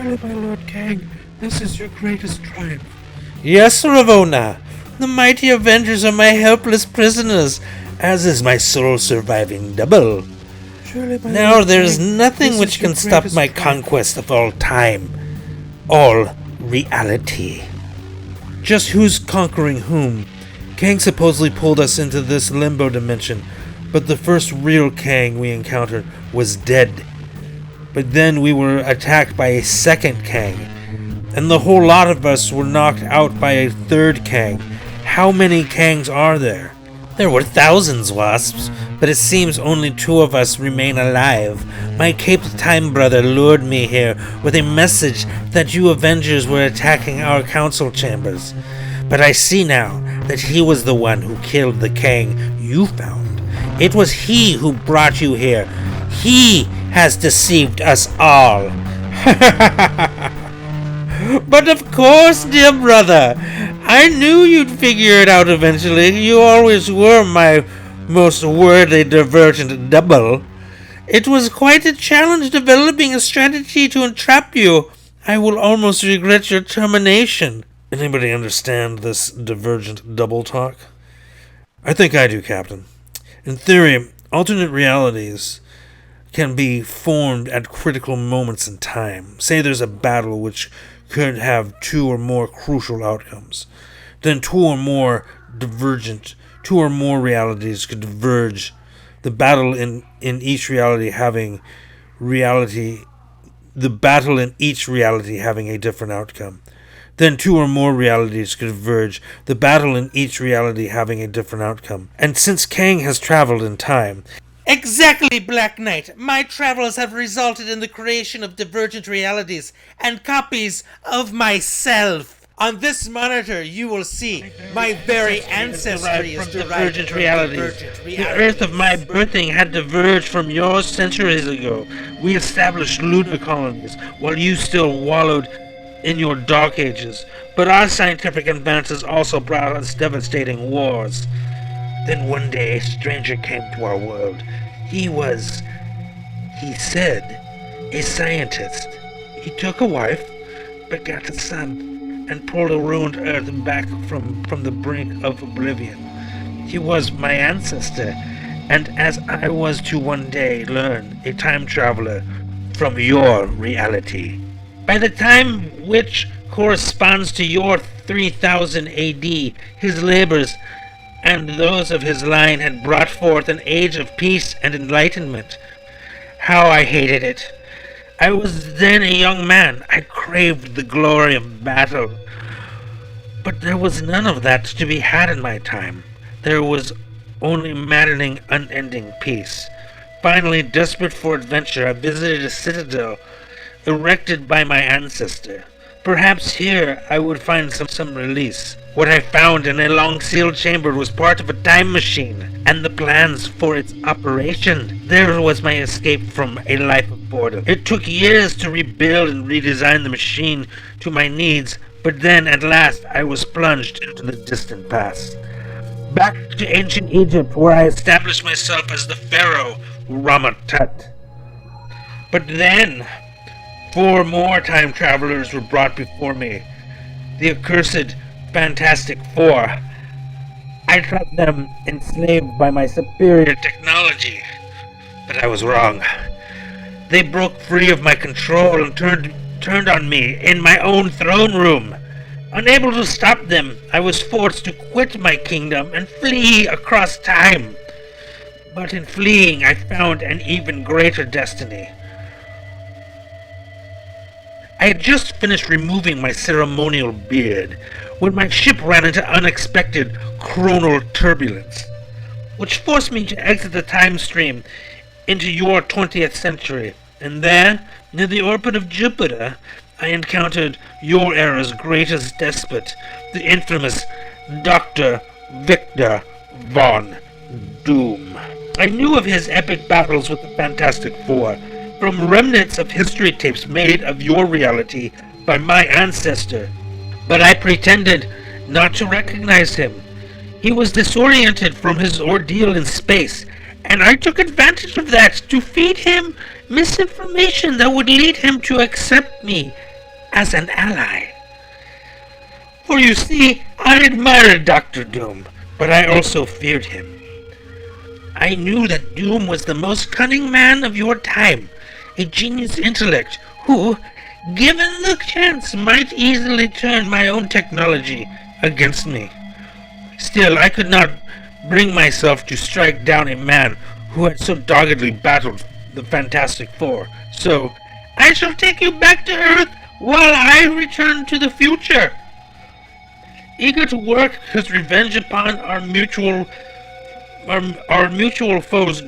Surely, my Lord Kang, this is your greatest triumph. Yes, Ravona. The mighty Avengers are my helpless prisoners, as is my sole surviving double. Surely, my Now Lord there is Kang, nothing this which is your can stop greatest my triumph. conquest of all time. All reality. Just who's conquering whom? Kang supposedly pulled us into this limbo dimension, but the first real Kang we encountered was dead. But then we were attacked by a second Kang, and the whole lot of us were knocked out by a third Kang. How many Kangs are there? There were thousands, Wasps, but it seems only 2 of us remain alive. My Cape Time brother lured me here with a message that you Avengers were attacking our council chambers. But I see now that he was the one who killed the Kang you found. It was he who brought you here. He has deceived us all. But of course, dear brother, I knew you'd figure it out eventually. You always were my most worthy divergent double. It was quite a challenge developing a strategy to entrap you. I will almost regret your termination. Anybody understand this divergent double talk? I think I do, Captain. In theory, alternate realities can be formed at critical moments in time. Say there's a battle which could have 2 or more crucial outcomes. Then 2 or more realities could diverge. The battle in each reality having a different outcome. Then 2 or more realities could diverge, the battle in each reality having a different outcome. And since Kang has traveled in time... Exactly, Black Knight! My travels have resulted in the creation of divergent realities and copies of myself. On this monitor, you will see my very ancestry is divergent realities. The Earth of my birthing had diverged from yours centuries ago. We established lunar colonies, while you still wallowed in your dark ages. But our scientific advances also brought us devastating wars. Then one day a stranger came to our world. He said, a scientist. He took a wife, begat a son, and pulled a ruined Earth back from the brink of oblivion. He was my ancestor, and as I was to one day learn, a time traveler from your reality. By the time which corresponds to your 3000 AD, his labors and those of his line had brought forth an age of peace and enlightenment. How I hated it. I was then a young man. I craved the glory of battle. But there was none of that to be had in my time. There was only maddening, unending peace. Finally, desperate for adventure, I visited a citadel erected by my ancestor. Perhaps here I would find some release. What I found in a long-sealed chamber was part of a time machine, and the plans for its operation. There was my escape from a life of boredom. It took years to rebuild and redesign the machine to my needs, but then at last I was plunged into the distant past. Back to ancient Egypt, where I established myself as the pharaoh Ramatut. But then 4 more time travelers were brought before me. The accursed Fantastic Four. I thought them enslaved by my superior technology, but I was wrong. They broke free of my control and turned on me in my own throne room. Unable to stop them, I was forced to quit my kingdom and flee across time. But in fleeing, I found an even greater destiny. I had just finished removing my ceremonial beard when my ship ran into unexpected chronal turbulence, which forced me to exit the time stream into your 20th century. And there, near the orbit of Jupiter, I encountered your era's greatest despot, the infamous Dr. Victor Von Doom. I knew of his epic battles with the Fantastic Four from remnants of history tapes made of your reality by my ancestor, but I pretended not to recognize him. He was disoriented from his ordeal in space, and I took advantage of that to feed him misinformation that would lead him to accept me as an ally. For you see, I admired Dr. Doom, but I also feared him. I knew that Doom was the most cunning man of your time, a genius intellect who, given the chance, might easily turn my own technology against me. Still, I could not bring myself to strike down a man who had so doggedly battled the Fantastic Four. So, I shall take you back to Earth while I return to the future. Eager to work his revenge upon our mutual foes,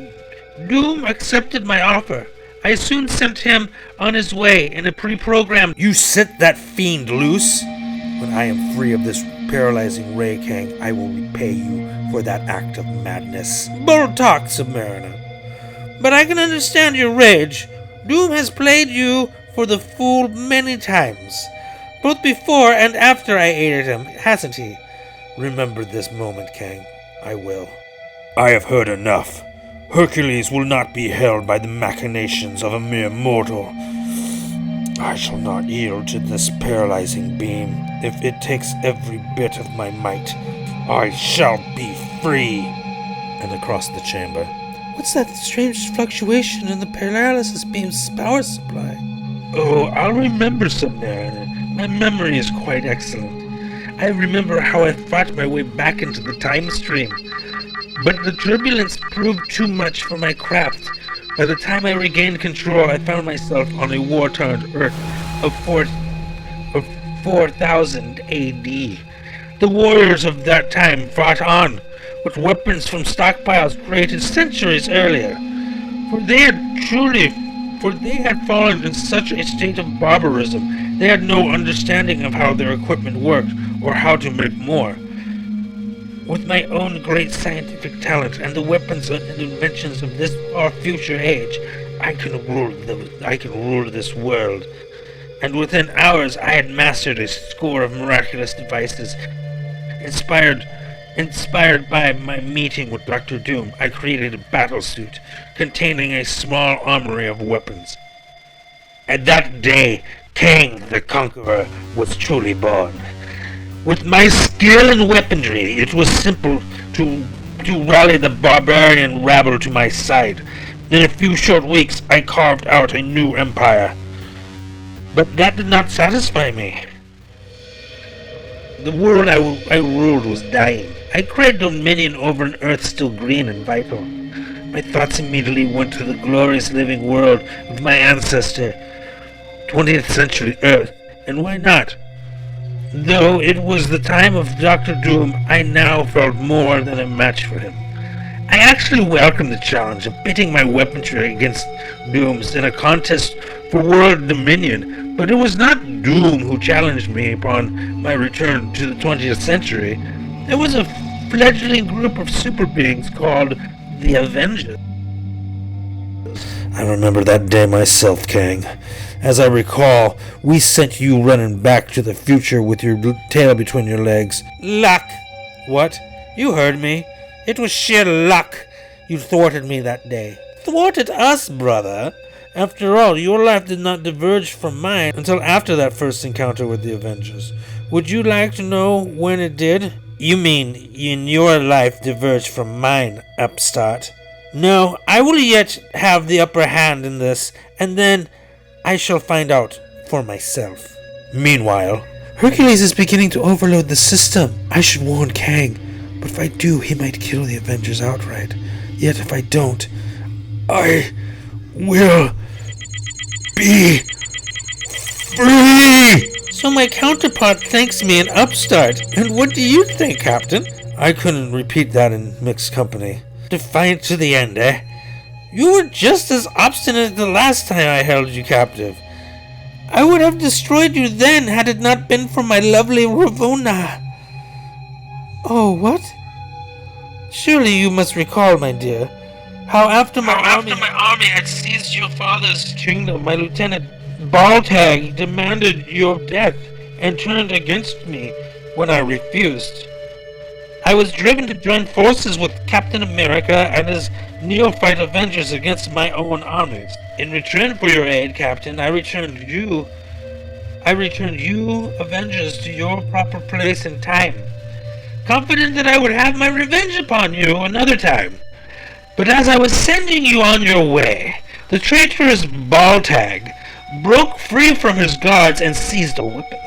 Doom accepted my offer. I soon sent him on his way in a pre-programmed... You set that fiend loose? When I am free of this paralyzing ray, Kang, I will repay you for that act of madness. Bold talk, Submariner. But I can understand your rage. Doom has played you for the fool many times, both before and after I aided him, hasn't he? Remember this moment, Kang. I will. I have heard enough. Hercules will not be held by the machinations of a mere mortal. I shall not yield to this paralyzing beam. If it takes every bit of my might, I shall be free. And across the chamber. What's that strange fluctuation in the paralysis beam's power supply? Oh, I'll remember, Submariner. My memory is quite excellent. I remember how I fought my way back into the time stream. But the turbulence proved too much for my craft. By the time I regained control, I found myself on a war-torn Earth of 4000 AD. The warriors of that time fought on, with weapons from stockpiles created centuries earlier. For they had fallen in such a state of barbarism, they had no understanding of how their equipment worked, or how to make more. With my own great scientific talent and the weapons and inventions of this far future age, I can rule this world. And within hours I had mastered a score of miraculous devices. Inspired by my meeting with Dr. Doom, I created a battlesuit containing a small armory of weapons. And that day, Kang the Conqueror was truly born. With my skill in weaponry, it was simple to rally the barbarian rabble to my side. In a few short weeks, I carved out a new empire. But that did not satisfy me. The world I ruled was dying. I created dominion over an earth still green and vital. My thoughts immediately went to the glorious living world of my ancestor, 20th century Earth, and why not? Though it was the time of Dr. Doom, I now felt more than a match for him. I actually welcomed the challenge of pitting my weaponry against Doom's in a contest for world dominion, but it was not Doom who challenged me upon my return to the 20th century. It was a fledgling group of super beings called the Avengers. I remember that day myself, Kang. As I recall, we sent you running back to the future with your tail between your legs. Luck! What? You heard me. It was sheer luck. You thwarted me that day. Thwarted us, brother? After all, your life did not diverge from mine until after that first encounter with the Avengers. Would you like to know when it did? You mean in your life diverged from mine, upstart? No, I will yet have the upper hand in this, and then I shall find out for myself. Meanwhile, Hercules is beginning to overload the system. I should warn Kang, but if I do, he might kill the Avengers outright. Yet if I don't, I will be free! So my counterpart thanks me an upstart. And what do you think, Captain? I couldn't repeat that in mixed company. Defiant to the end, eh? You were just as obstinate the last time I held you captive. I would have destroyed you then had it not been for my lovely Ravona. Oh, what? Surely you must recall, my dear, how after my army had seized your father's kingdom, my lieutenant Baltag demanded your death and turned against me when I refused. I was driven to join forces with Captain America and his neophyte Avengers against my own armies. In return for your aid, Captain, I returned you I returned you, Avengers, to your proper place in time, confident that I would have my revenge upon you another time. But as I was sending you on your way, the traitorous Baltag broke free from his guards and seized a weapon.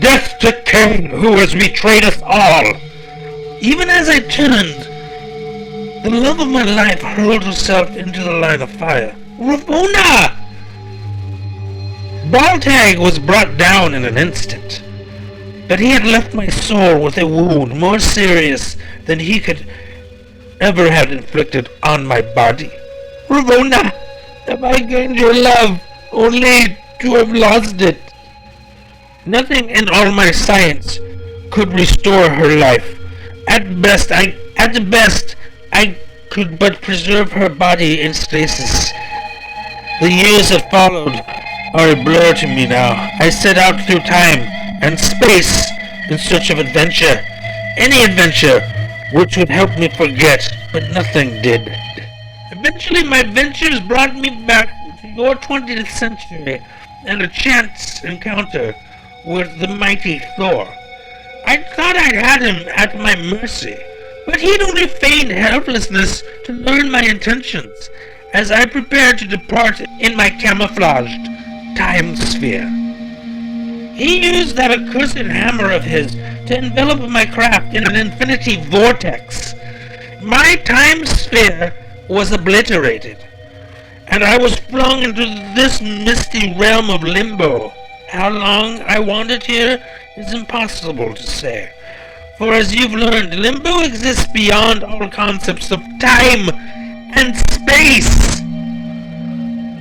Death to Kang, who has betrayed us all! Even as I turned, the love of my life hurled herself into the line of fire. Ravona! Baltag was brought down in an instant, but he had left my soul with a wound more serious than he could ever have inflicted on my body. Ravona, have I gained your love only to have lost it? Nothing in all my science could restore her life. At best, I could but preserve her body in stasis. The years that followed are a blur to me now. I set out through time and space in search of adventure. Any adventure which would help me forget, but nothing did. Eventually my ventures brought me back to your 20th century and a chance encounter with the mighty Thor. I thought I'd had him at my mercy, but he'd only feigned helplessness to learn my intentions as I prepared to depart in my camouflaged time sphere. He used that accursed hammer of his to envelop my craft in an infinity vortex. My time sphere was obliterated, and I was flung into this misty realm of limbo. How long I wandered here is impossible to say, for as you've learned, limbo exists beyond all concepts of time and space.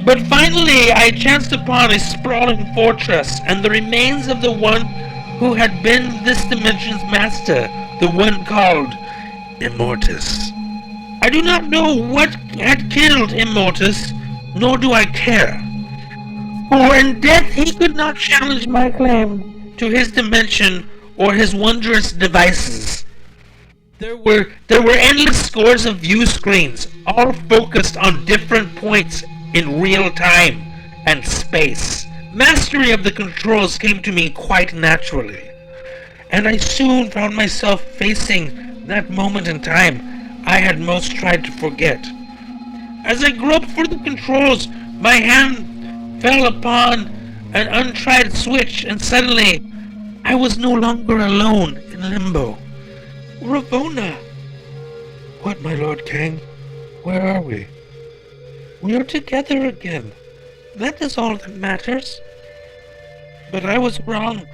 But finally I chanced upon a sprawling fortress and the remains of the one who had been this dimension's master, the one called Immortus. I do not know what had killed Immortus, nor do I care. For in death he could not challenge my claim to his dimension or his wondrous devices. There were endless scores of view screens, all focused on different points in real time and space. Mastery of the controls came to me quite naturally, and I soon found myself facing that moment in time I had most tried to forget. As I groped for the controls, my hand fell upon an untried switch, and suddenly I was no longer alone in limbo. Ravona! What, my Lord Kang? Where are we? We are together again. That is all that matters. But I was wrong.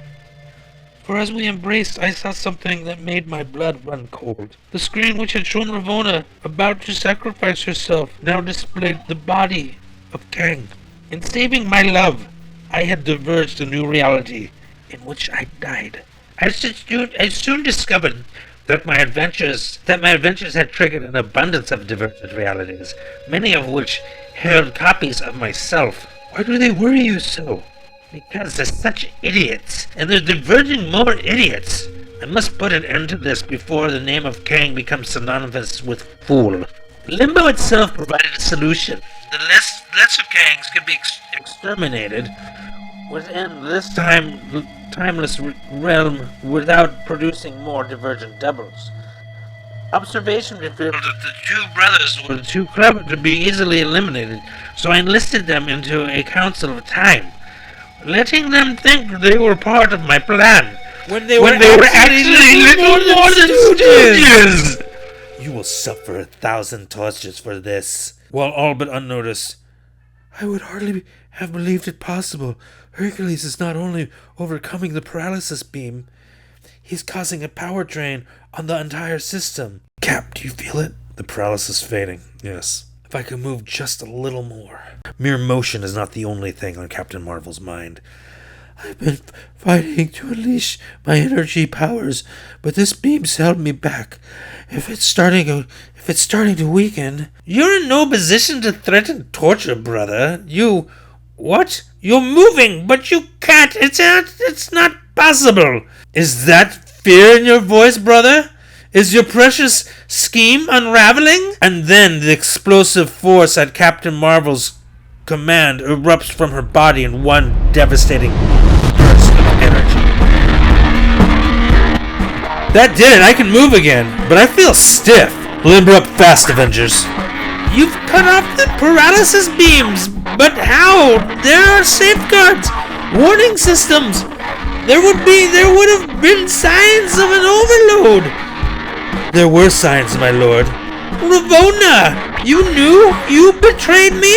For as we embraced, I saw something that made my blood run cold. The screen which had shown Ravona about to sacrifice herself now displayed the body of Kang. In saving my love, I had diverged a new reality in which I died. I soon discovered that my adventures had triggered an abundance of divergent realities, many of which held copies of myself. Why do they worry you so? Because they're such idiots, and they're diverging more idiots. I must put an end to this before the name of Kang becomes synonymous with fool. Limbo itself provided a solution. The lesser Kangs could be exterminated within this timeless realm without producing more divergent doubles. Observation revealed that the two brothers were too clever to be easily eliminated, so I enlisted them into a council of time, letting them think they were part of my plan, when they were actually little more than stooges. You will suffer 1,000 tortures for this. While all but unnoticed, I would hardly have believed it possible. Hercules is not only overcoming the paralysis beam, he's causing a power drain on the entire system. Cap, do you feel it? The paralysis fading. Yes. If I could move just a little more. Mere motion is not the only thing on Captain Marvel's mind. I've been fighting to unleash my energy powers, but this beam's held me back. If it's starting to weaken... You're in no position to threaten torture, brother. What? You're moving, but you can't. It's not possible. Is that fear in your voice, brother? Is your precious scheme unraveling? And then the explosive force at Captain Marvel's command erupts from her body in one devastating burst of energy. That did it! I can move again, but I feel stiff. Limber up fast, Avengers. You've cut off the paralysis beams, but how? There are safeguards, warning systems. There would have been signs of an overload. There were signs, my lord. Ravonna, you knew? You betrayed me?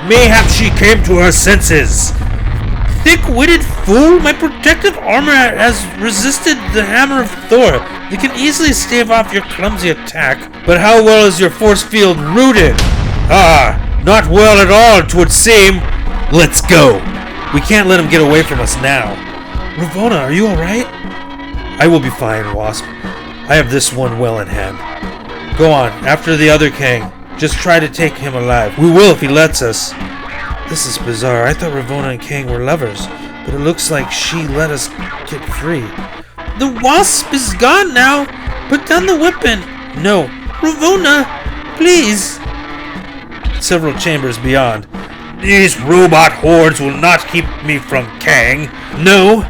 Mayhap she came to her senses. Thick-witted fool, my protective armor has resisted the hammer of Thor. It can easily stave off your clumsy attack, but how well is your force field rooted? Ah, not well at all, 'twould seem. Let's go. We can't let him get away from us now. Ravonna, are you alright? I will be fine, Wasp. I have this one well in hand. Go on, after the other Kang. Just try to take him alive. We will if he lets us. This is bizarre. I thought Ravonna and Kang were lovers, but it looks like she let us get free. The Wasp is gone now. Put down the weapon. No. Ravonna, please. Several chambers beyond. These robot hordes will not keep me from Kang. No,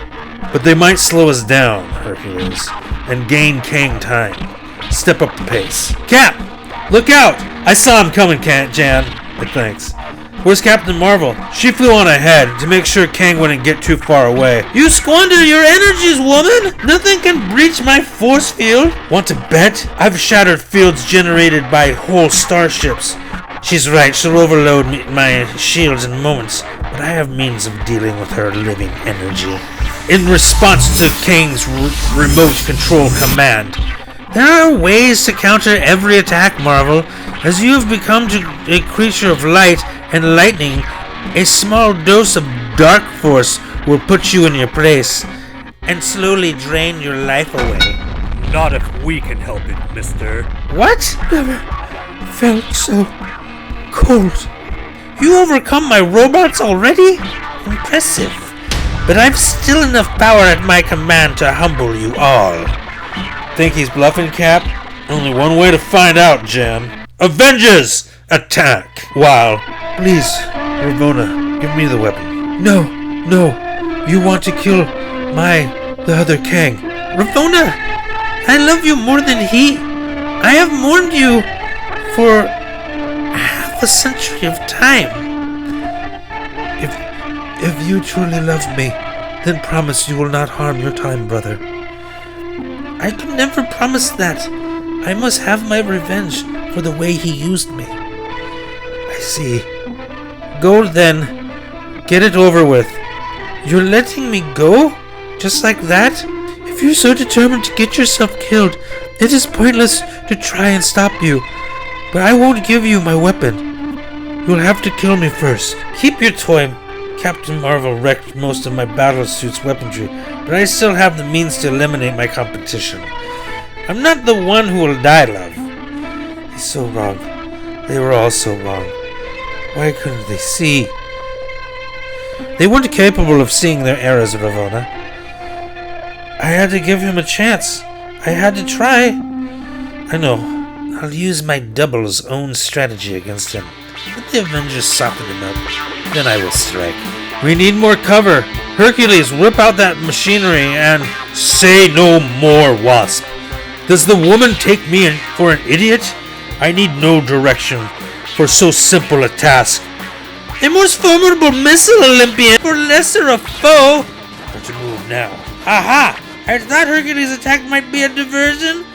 but they might slow us down, Hercules, and gain Kang time. Step up the pace. Cap! Look out! I saw him coming, Jan. But thanks. Where's Captain Marvel? She flew on ahead to make sure Kang wouldn't get too far away. You squander your energies, woman! Nothing can breach my force field. Want to bet? I've shattered fields generated by whole starships. She's right, she'll overload my shields in moments, but I have means of dealing with her living energy. In response to Kang's remote control command, there are ways to counter every attack, Marvel. As you have become a creature of light and lightning, a small dose of dark force will put you in your place and slowly drain your life away. Not if we can help it, mister. What? Never felt so cold. You overcome my robots already? Impressive. But I've still enough power at my command to humble you all. Think he's bluffing, Cap? Only one way to find out, Jan. Avengers! Attack! Wow. Please, Ravonna, give me the weapon. No. You want to kill the other Kang. Ravonna, I love you more than he. I have mourned you for half a century of time. If you truly love me, then promise you will not harm your time brother. I can never promise that. I must have my revenge for the way he used me. I see. Go then. Get it over with. You're letting me go? Just like that? If you're so determined to get yourself killed, it is pointless to try and stop you. But I won't give you my weapon. You'll have to kill me first. Keep your toy. Captain Marvel wrecked most of my battlesuit's weaponry, but I still have the means to eliminate my competition. I'm not the one who will die, love. He's so wrong. They were all so wrong. Why couldn't they see? They weren't capable of seeing their errors, Ravonna. I had to give him a chance. I had to try. I know. I'll use my double's own strategy against him. Let the Avengers soften him up. Then I will strike. We need more cover. Hercules, whip out that machinery and... Say no more, Wasp. Does the woman take me for an idiot? I need no direction for so simple a task. A most formidable missile, Olympian, for lesser a foe. But to move now. Aha! I thought Hercules' attack might be a diversion.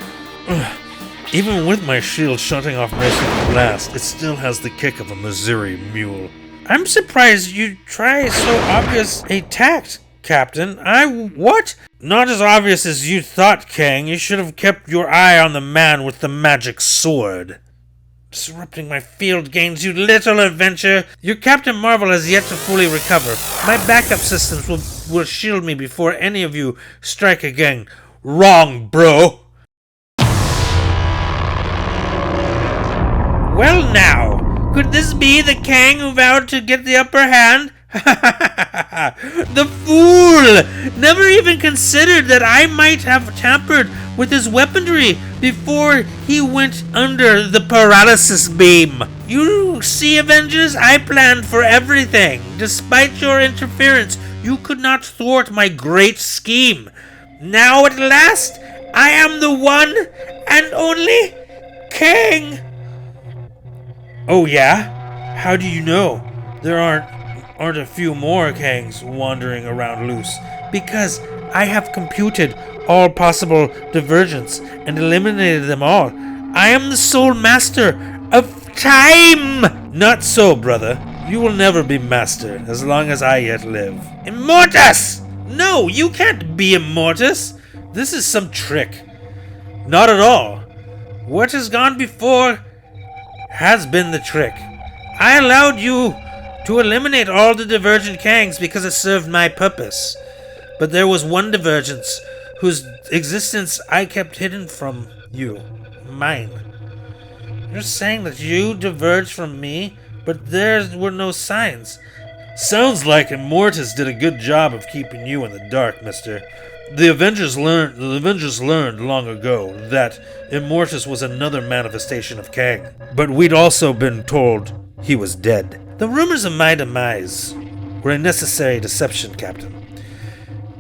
Even with my shield shutting off most of the blast, it still has the kick of a Missouri mule. I'm surprised you try so obvious a tact, Captain. What? Not as obvious as you thought, Kang. You should have kept your eye on the man with the magic sword. Disrupting my field gains, you little adventure. Your Captain Marvel has yet to fully recover. My backup systems will shield me before any of you strike again. Wrong, bro. Well now, could this be the Kang who vowed to get the upper hand? The fool! Never even considered that I might have tampered with his weaponry before he went under the paralysis beam. You see, Avengers, I planned for everything. Despite your interference, you could not thwart my great scheme. Now at last, I am the one and only Kang. Oh yeah? How do you know? There aren't a few more Kangs wandering around loose, because I have computed all possible divergence and eliminated them all. I am the sole master of time! Not so, brother. You will never be master as long as I yet live. Immortus! No, you can't be Immortus. This is some trick. Not at all. What has gone before has been the trick. I allowed you to eliminate all the divergent Kangs because it served my purpose. But there was one divergence whose existence I kept hidden from you. Mine. You're saying that you diverged from me, but there were no signs. Sounds like Immortus did a good job of keeping you in the dark, mister. The Avengers learned long ago that Immortus was another manifestation of Kang. But we'd also been told he was dead. The rumors of my demise were a necessary deception, Captain.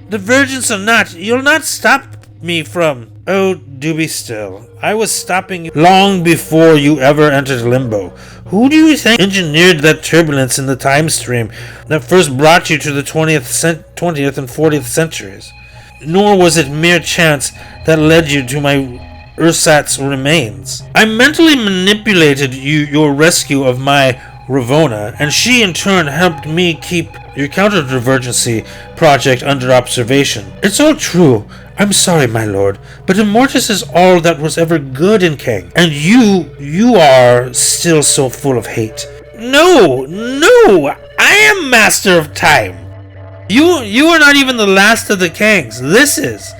Divergence or not, you'll not stop me from... Oh, do be still. I was stopping you long before you ever entered Limbo. Who do you think engineered that turbulence in the time stream that first brought you to the 20th and 40th centuries? Nor was it mere chance that led you to my ersatz remains. I mentally manipulated your rescue of my Ravonna, and she in turn helped me keep your counter-divergency project under observation. It's all true. I'm sorry, my lord, but Immortus is all that was ever good in Kang, and you are still so full of hate. No, I am master of time. You are not even the last of the Kangs. This is.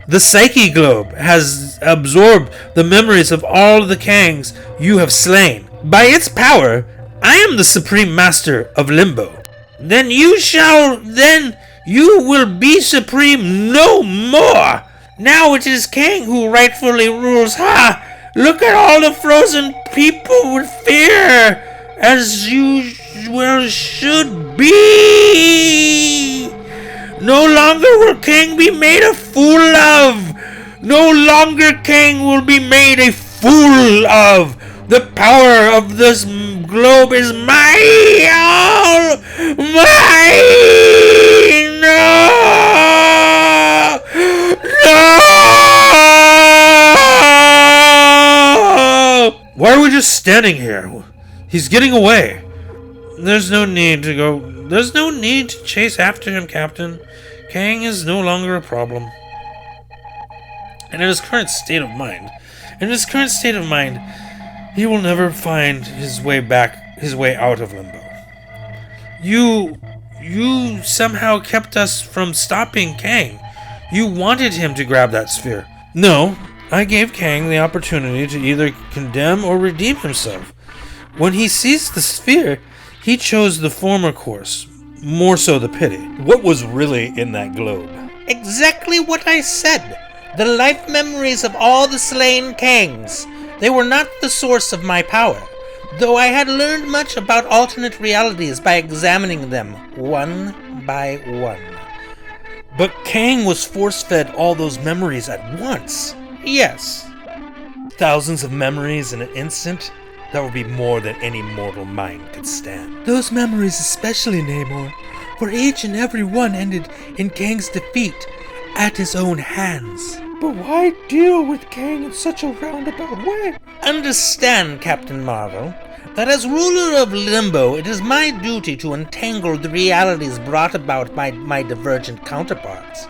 The Psyche Globe has absorbed the memories of all the Kangs you have slain. By its power, I am the supreme master of Limbo. Then you will be supreme no more. Now it is Kang who rightfully rules. Ha! Look at all the frozen people with fear, as you well should be. No longer will Kang be made a fool of. No longer Kang will be made a fool of. The power of this globe is mine. All mine. No! Why are we just standing here? He's getting away. There's no need to go. There's no need to chase after him, Captain. Kang is no longer a problem. And in his current state of mind, he will never find his way out of Limbo. You somehow kept us from stopping Kang. You wanted him to grab that sphere. No, I gave Kang the opportunity to either condemn or redeem himself. When he seized the sphere, he chose the former course, more so the pity. What was really in that globe? Exactly what I said. The life memories of all the slain Kangs. They were not the source of my power, though I had learned much about alternate realities by examining them one by one. But Kang was force-fed all those memories at once. Yes. Thousands of memories in an instant? That would be more than any mortal mind could stand. Those memories especially, Namor, for each and every one ended in Kang's defeat at his own hands. But why deal with Kang in such a roundabout way? Understand, Captain Marvel, that as ruler of Limbo, it is my duty to untangle the realities brought about by my divergent counterparts.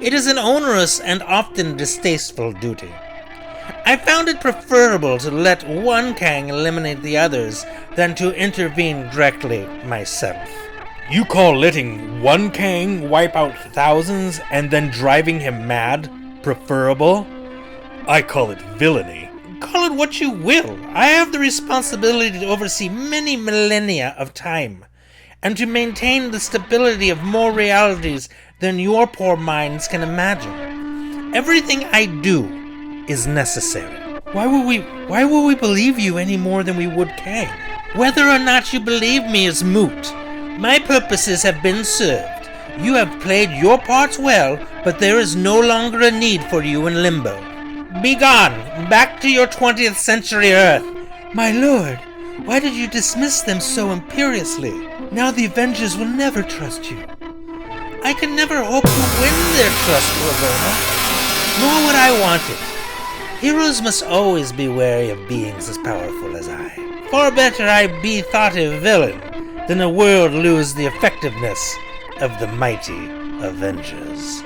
It is an onerous and often distasteful duty. I found it preferable to let one Kang eliminate the others than to intervene directly myself. You call letting one Kang wipe out thousands and then driving him mad preferable? I call it villainy. Call it what you will. I have the responsibility to oversee many millennia of time, and to maintain the stability of more realities than your poor minds can imagine. Everything I do is necessary. Why will we believe you any more than we would Kang? Whether or not you believe me is moot. My purposes have been served. You have played your parts well, but there is no longer a need for you in limbo. Be gone, back to your 20th century Earth. My lord, why did you dismiss them so imperiously? Now the Avengers will never trust you. I can never hope to win their trust, Ravonna, nor would I want it. Heroes must always be wary of beings as powerful as I. Far better I be thought a villain than a world lose the effectiveness of the mighty Avengers.